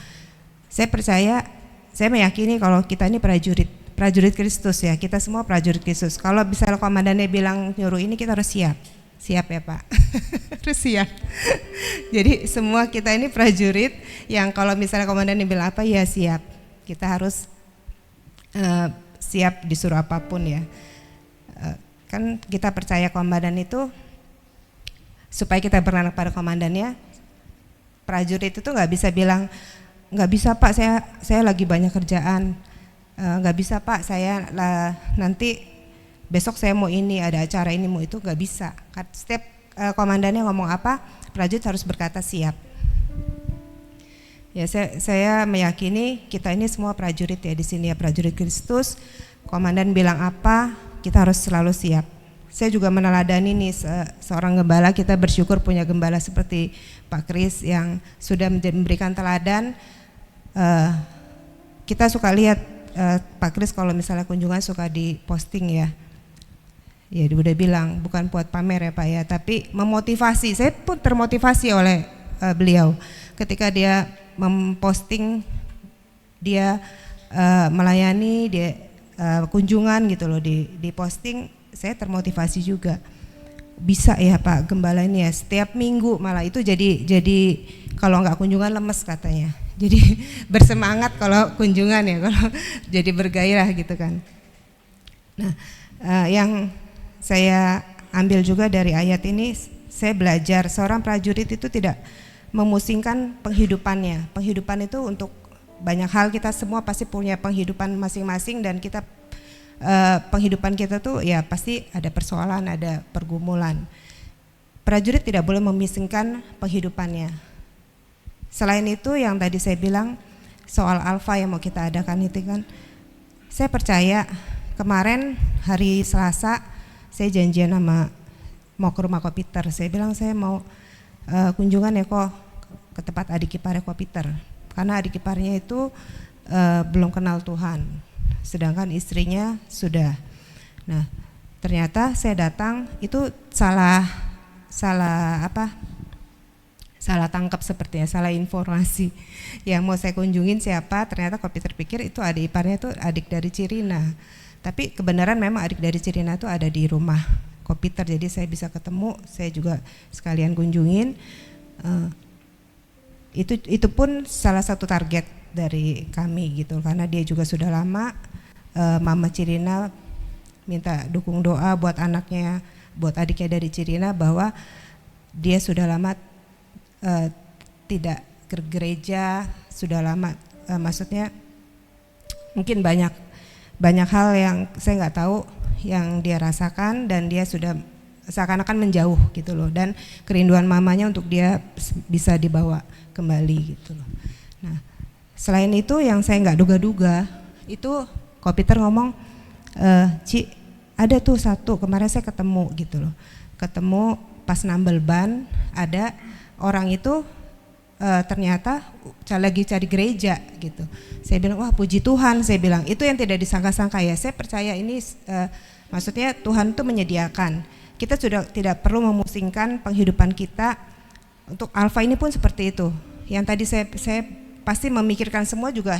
Saya percaya, saya meyakini kalau kita ini prajurit Kristus ya, kita semua prajurit Kristus. Kalau misalnya komandannya bilang nyuruh ini, kita harus siap ya Pak. Harus siap. Jadi semua kita ini prajurit yang kalau misalnya komandannya bilang apa ya siap. Kita harus siap disuruh apapun ya. Kan kita percaya komandan itu supaya kita beranak pada komandannya. Prajurit itu nggak bisa bilang nggak bisa Pak, saya lagi banyak kerjaan. Nggak bisa Pak, saya nanti besok saya mau ini, ada acara ini, mau itu, nggak bisa. Setiap komandannya ngomong apa, prajurit harus berkata siap. Ya, saya meyakini kita ini semua prajurit ya di sini ya, prajurit Kristus. Komandan bilang apa, kita harus selalu siap. Saya juga meneladani nih seorang gembala, kita bersyukur punya gembala seperti Pak Kris yang sudah memberikan teladan. Kita suka lihat Pak Kris kalau misalnya kunjungan suka diposting ya. Ya udah bilang bukan buat pamer ya Pak ya, tapi memotivasi. Saya pun termotivasi oleh beliau ketika dia memposting dia melayani, dia kunjungan gitu loh, di posting. Saya termotivasi juga. Bisa ya Pak gembala ini ya, setiap minggu malah itu jadi kalau nggak kunjungan lemes katanya. Jadi bersemangat kalau kunjungan ya, kalau jadi bergairah gitu kan. Nah, yang saya ambil juga dari ayat ini, saya belajar seorang prajurit itu tidak memusingkan penghidupannya. Penghidupan itu untuk banyak hal, kita semua pasti punya penghidupan masing-masing dan kita penghidupan kita tuh ya pasti ada persoalan, ada pergumulan. Prajurit tidak boleh memisingkan penghidupannya. Selain itu yang tadi saya bilang soal Alfa yang mau kita adakan itu kan, saya percaya kemarin hari Selasa saya janjian mau ke rumah Kopiter. Saya bilang saya mau kunjungan ya kok ke tempat adik iparnya Kopiter, karena adik iparnya itu belum kenal Tuhan, sedangkan istrinya sudah. Nah ternyata saya datang itu salah tangkap sepertinya, salah informasi. Yang mau saya kunjungin siapa, ternyata Kopiter pikir itu adik iparnya itu adik dari Cirina. Tapi kebenaran memang adik dari Cirina itu ada di rumah Kopiter, jadi saya bisa ketemu, saya juga sekalian kunjungin. Itu pun salah satu target dari kami gitu, karena dia juga sudah lama. Mama Cirina minta dukung doa buat anaknya, buat adiknya dari Cirina, bahwa dia sudah lama tidak ke gereja, sudah lama, maksudnya mungkin banyak hal yang saya nggak tahu yang dia rasakan, dan dia sudah seakan-akan menjauh gitu loh, dan kerinduan mamanya untuk dia bisa dibawa kembali gitu loh. Nah selain itu yang saya nggak duga-duga itu Kopiter ngomong, Ci ada tuh satu kemarin saya ketemu gitu loh, ketemu pas nambel ban, ada orang itu ternyata lagi cari gereja gitu. Saya bilang wah puji Tuhan, saya bilang itu yang tidak disangka-sangka ya. Saya percaya ini maksudnya Tuhan itu menyediakan. Kita sudah tidak perlu memusingkan penghidupan kita. Untuk Alfa ini pun seperti itu. Yang tadi saya pasti memikirkan semua juga,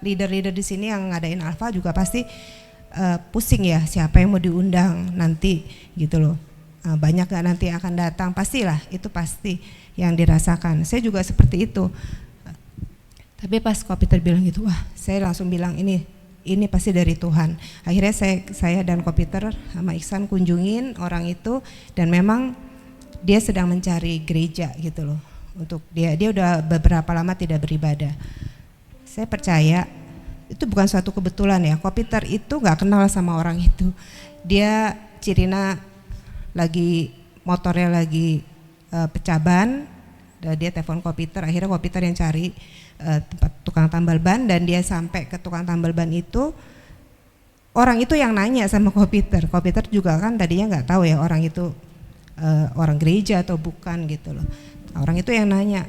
leader-leader di sini yang ngadain Alfa juga pasti pusing ya, siapa yang mau diundang nanti gitu loh. Banyak gak nanti akan datang, pastilah itu pasti yang dirasakan. Saya juga seperti itu. Tapi pas Kopiter bilang gitu, wah saya langsung bilang ini pasti dari Tuhan. Akhirnya saya dan Kopiter sama Iksan kunjungin orang itu, dan memang dia sedang mencari gereja gitu loh. Untuk dia udah beberapa lama tidak beribadah. Saya percaya itu bukan suatu kebetulan ya. Kopiter itu nggak kenal sama orang itu. Dia Cirina lagi motornya lagi pecah ban, dia telepon Kopiter, akhirnya Kopiter yang cari tempat tukang tambal ban, dan dia sampai ke tukang tambal ban itu, orang itu yang nanya sama Kopiter. Kopiter juga kan tadinya nggak tahu ya orang itu orang gereja atau bukan gitu loh. Orang itu yang nanya,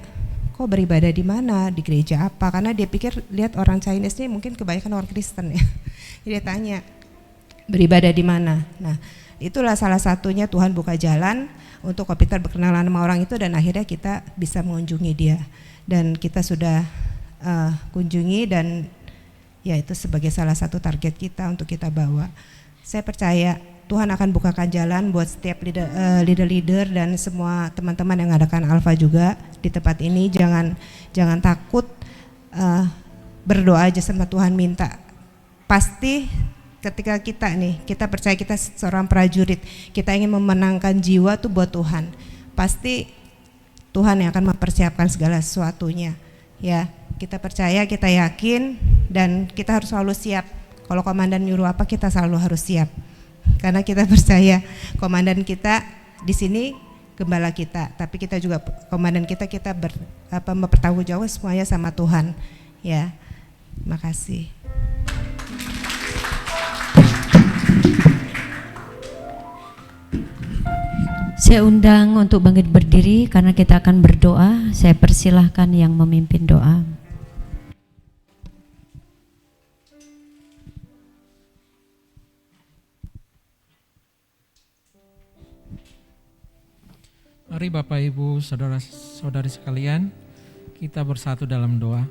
kok beribadah di mana, di gereja apa? Karena dia pikir lihat orang Chinese ini mungkin kebanyakan orang Kristen ya. Jadi dia tanya, beribadah di mana? Nah, itulah salah satunya Tuhan buka jalan untuk Peter berkenalan sama orang itu, dan akhirnya kita bisa mengunjungi dia. Dan kita sudah kunjungi, dan ya itu sebagai salah satu target kita untuk kita bawa. Saya percaya Tuhan akan bukakan jalan buat setiap leader-leader dan semua teman-teman yang ngadakan Alfa juga di tempat ini. Jangan takut, berdoa aja sama Tuhan, minta. Pasti ketika kita percaya kita seorang prajurit, kita ingin memenangkan jiwa tuh buat Tuhan. Pasti Tuhan yang akan mempersiapkan segala sesuatunya. Ya, kita percaya, kita yakin, dan kita harus selalu siap. Kalau komandan nyuruh apa, kita selalu harus siap. Karena kita percaya komandan kita di sini gembala kita, tapi kita juga komandan kita mempertanggungjawabkan semuanya sama Tuhan. Ya, makasih. Saya undang untuk bangkit berdiri karena kita akan berdoa. Saya persilahkan yang memimpin doa. Mari Bapak Ibu, saudara-saudari sekalian, kita bersatu dalam doa.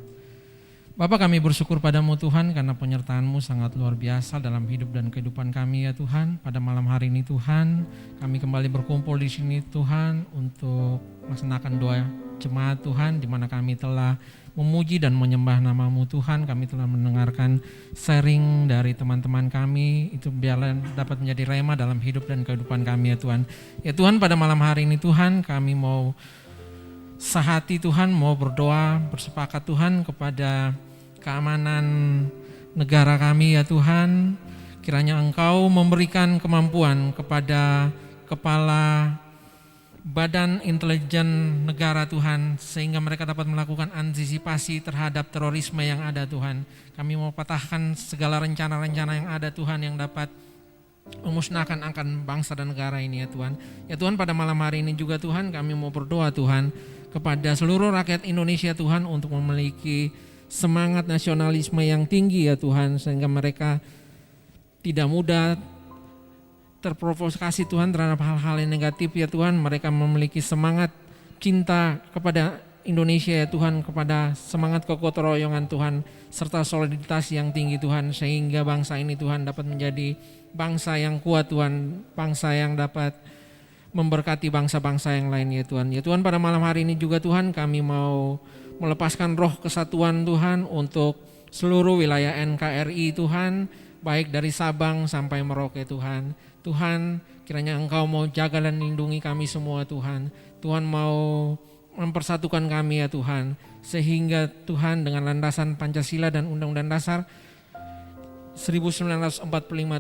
Bapak, kami bersyukur padamu Tuhan karena penyertaan-Mu sangat luar biasa dalam hidup dan kehidupan kami ya Tuhan. Pada malam hari ini Tuhan, kami kembali berkumpul di sini Tuhan untuk melaksanakan doa jemaat Tuhan, di mana kami telah memuji dan menyembah nama-Mu Tuhan. Kami telah mendengarkan sharing dari teman-teman kami, itu biarlah dapat menjadi rema dalam hidup dan kehidupan kami ya Tuhan. Ya Tuhan, pada malam hari ini Tuhan, kami mau sehati Tuhan, mau berdoa, bersepakat Tuhan kepada keamanan negara kami ya Tuhan. Kiranya Engkau memberikan kemampuan kepada kepala Badan Intelijen Negara Tuhan, sehingga mereka dapat melakukan antisipasi terhadap terorisme yang ada Tuhan. Kami mau patahkan segala rencana-rencana yang ada Tuhan, yang dapat memusnahkan akan bangsa dan negara ini ya Tuhan. Ya Tuhan, pada malam hari ini juga Tuhan, kami mau berdoa Tuhan kepada seluruh rakyat Indonesia Tuhan untuk memiliki semangat nasionalisme yang tinggi ya Tuhan, sehingga mereka tidak mudah terprovokasi Tuhan terhadap hal-hal yang negatif ya Tuhan. Mereka memiliki semangat cinta kepada Indonesia ya Tuhan, kepada semangat kegotong royongan Tuhan, serta soliditas yang tinggi Tuhan, sehingga bangsa ini Tuhan dapat menjadi bangsa yang kuat Tuhan, bangsa yang dapat memberkati bangsa-bangsa yang lain ya Tuhan. Ya Tuhan, pada malam hari ini juga Tuhan, kami mau melepaskan roh kesatuan Tuhan untuk seluruh wilayah NKRI Tuhan, baik dari Sabang sampai Merauke Tuhan. Tuhan, kiranya Engkau mau jaga dan lindungi kami semua Tuhan. Tuhan mau mempersatukan kami ya Tuhan, sehingga Tuhan dengan landasan Pancasila dan Undang-Undang Dasar 1945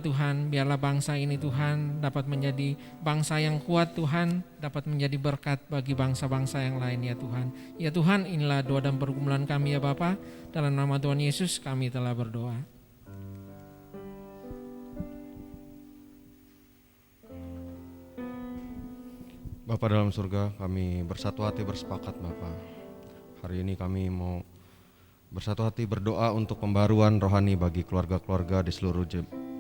Tuhan, biarlah bangsa ini Tuhan dapat menjadi bangsa yang kuat Tuhan, dapat menjadi berkat bagi bangsa-bangsa yang lain ya Tuhan. Ya Tuhan, inilah doa dan pergumulan kami ya Bapa. Dalam nama Tuhan Yesus kami telah berdoa. Bapa dalam surga, kami bersatu hati bersepakat Bapa. Hari ini kami mau bersatu hati berdoa untuk pembaruan rohani bagi keluarga-keluarga di seluruh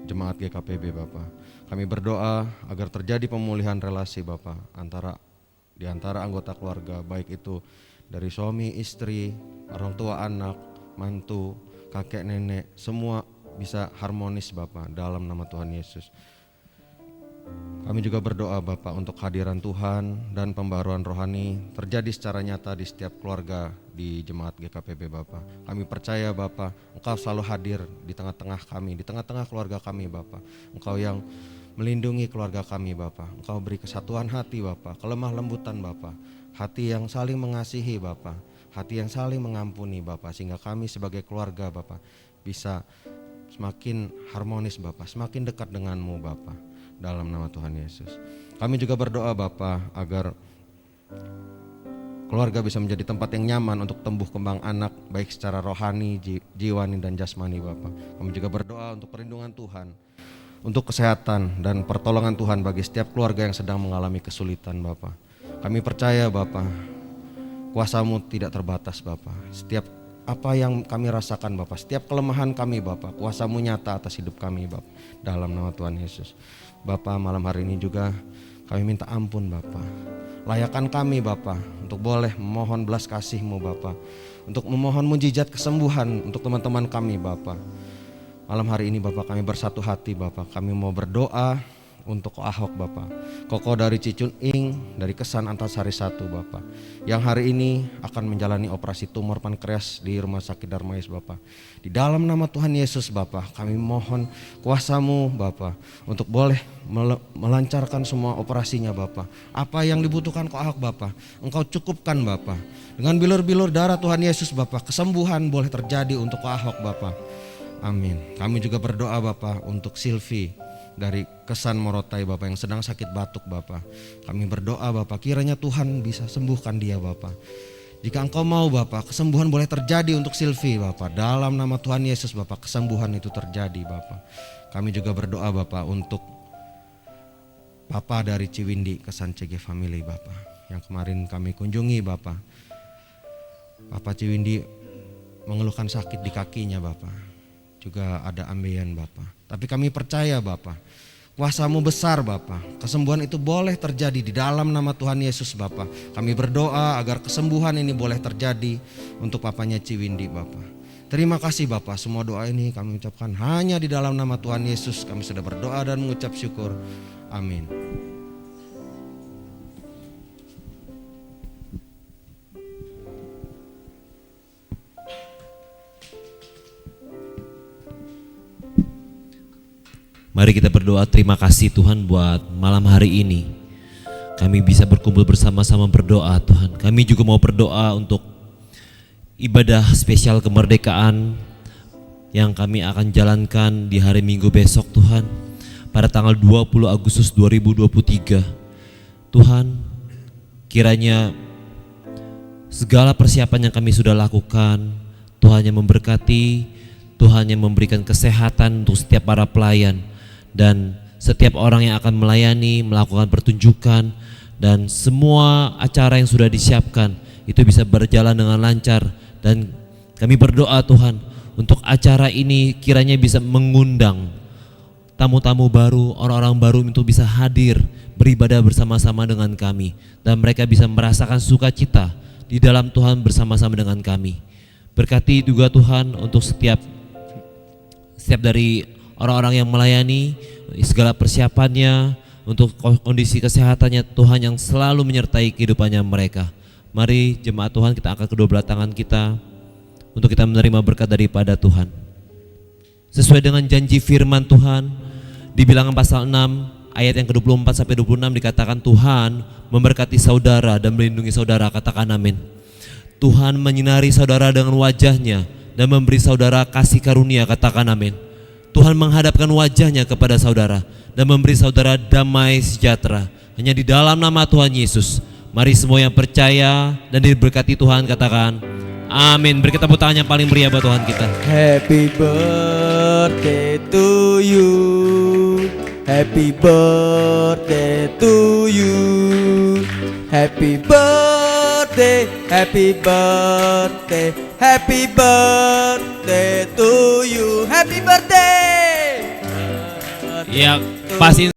jemaat GKPB Bapa. Kami berdoa agar terjadi pemulihan relasi Bapa di antara anggota keluarga, baik itu dari suami, istri, orang tua, anak, mantu, kakek, nenek, semua bisa harmonis Bapa dalam nama Tuhan Yesus. Kami juga berdoa Bapak untuk kehadiran Tuhan dan pembaruan rohani terjadi secara nyata di setiap keluarga di jemaat GKPB Bapak. Kami percaya Bapak, Engkau selalu hadir di tengah-tengah kami, di tengah-tengah keluarga kami Bapak. Engkau yang melindungi keluarga kami Bapak. Engkau beri kesatuan hati Bapak, kelemah lembutan Bapak, hati yang saling mengasihi Bapak, hati yang saling mengampuni Bapak, sehingga kami sebagai keluarga Bapak bisa semakin harmonis Bapak, semakin dekat denganmu Bapak. Dalam nama Tuhan Yesus. Kami juga berdoa Bapa agar keluarga bisa menjadi tempat yang nyaman untuk tumbuh kembang anak, baik secara rohani, jiwani dan jasmani Bapa. Kami juga berdoa untuk perlindungan Tuhan untuk kesehatan dan pertolongan Tuhan bagi setiap keluarga yang sedang mengalami kesulitan Bapa. Kami percaya Bapa, kuasa-Mu tidak terbatas Bapa. Setiap apa yang kami rasakan Bapa, setiap kelemahan kami Bapa, kuasa-Mu nyata atas hidup kami Bapa, dalam nama Tuhan Yesus. Bapa, malam hari ini juga kami minta ampun Bapa. Layakan kami Bapa untuk boleh memohon belas kasih-Mu Bapa, untuk memohon mujizat kesembuhan untuk teman-teman kami Bapa. Malam hari ini Bapa, kami bersatu hati Bapa, kami mau berdoa untuk Ko Ahok Bapa, Koko dari Cicun Ing, dari Kesan Antasari 1 Bapa, yang hari ini akan menjalani operasi tumor pankreas di Rumah Sakit Darmais Bapa. Di dalam nama Tuhan Yesus Bapa, kami mohon kuasa-Mu Bapa untuk boleh melancarkan semua operasinya Bapa. Apa yang dibutuhkan Ko Ahok Bapa, Engkau cukupkan Bapa. Dengan bilur-bilur darah Tuhan Yesus Bapa, kesembuhan boleh terjadi untuk Ko Ahok Bapa. Amin. Kami juga berdoa Bapa untuk Silvi dari Kesan Morotai Bapa yang sedang sakit batuk Bapa. Kami berdoa Bapa, kiranya Tuhan bisa sembuhkan dia Bapa. Jika Engkau mau Bapa, kesembuhan boleh terjadi untuk Silvi Bapa. Dalam nama Tuhan Yesus Bapa, kesembuhan itu terjadi Bapa. Kami juga berdoa Bapa untuk Papa dari Ciwindi Kesan CG Family Bapa, yang kemarin kami kunjungi Bapa. Papa Ciwindi mengeluhkan sakit di kakinya Bapa. Juga ada ambeien Bapa. Tapi kami percaya Bapa, kuasa-Mu besar Bapa. Kesembuhan itu boleh terjadi di dalam nama Tuhan Yesus Bapa. Kami berdoa agar kesembuhan ini boleh terjadi untuk papanya Ciwindi Bapa. Terima kasih Bapa, semua doa ini kami ucapkan hanya di dalam nama Tuhan Yesus. Kami sudah berdoa dan mengucap syukur. Amin. Mari kita berdoa. Terima kasih Tuhan buat malam hari ini. Kami bisa berkumpul bersama-sama berdoa Tuhan. Kami juga mau berdoa untuk ibadah spesial kemerdekaan yang kami akan jalankan di hari Minggu besok Tuhan, pada tanggal 20 Agustus 2023. Tuhan, kiranya segala persiapan yang kami sudah lakukan, Tuhan yang memberkati, Tuhan yang memberikan kesehatan untuk setiap para pelayan dan setiap orang yang akan melayani, melakukan pertunjukan, dan semua acara yang sudah disiapkan itu bisa berjalan dengan lancar. Dan kami berdoa Tuhan untuk acara ini kiranya bisa mengundang tamu-tamu baru, orang-orang baru untuk bisa hadir beribadah bersama-sama dengan kami, dan mereka bisa merasakan sukacita di dalam Tuhan bersama-sama dengan kami. Berkati juga Tuhan untuk setiap dari orang-orang yang melayani, segala persiapannya, untuk kondisi kesehatannya Tuhan yang selalu menyertai kehidupannya mereka. Mari jemaat Tuhan, kita angkat kedua belah tangan kita untuk kita menerima berkat daripada Tuhan. Sesuai dengan janji firman Tuhan di Bilangan pasal 6 ayat yang ke-24 sampai 26 dikatakan Tuhan memberkati saudara dan melindungi saudara. Katakan amin. Tuhan menyinari saudara dengan wajahnya dan memberi saudara kasih karunia. Katakan amin. Tuhan menghadapkan wajahnya kepada saudara dan memberi saudara damai sejahtera. Hanya di dalam nama Tuhan Yesus. Mari semua yang percaya dan diberkati Tuhan katakan amin. Beri tepuk tangan yang paling meriah buat Tuhan kita. Happy birthday to you. Happy birthday to you. Happy birthday, happy birthday, happy birthday to you. Happy birthday. Ya, pasti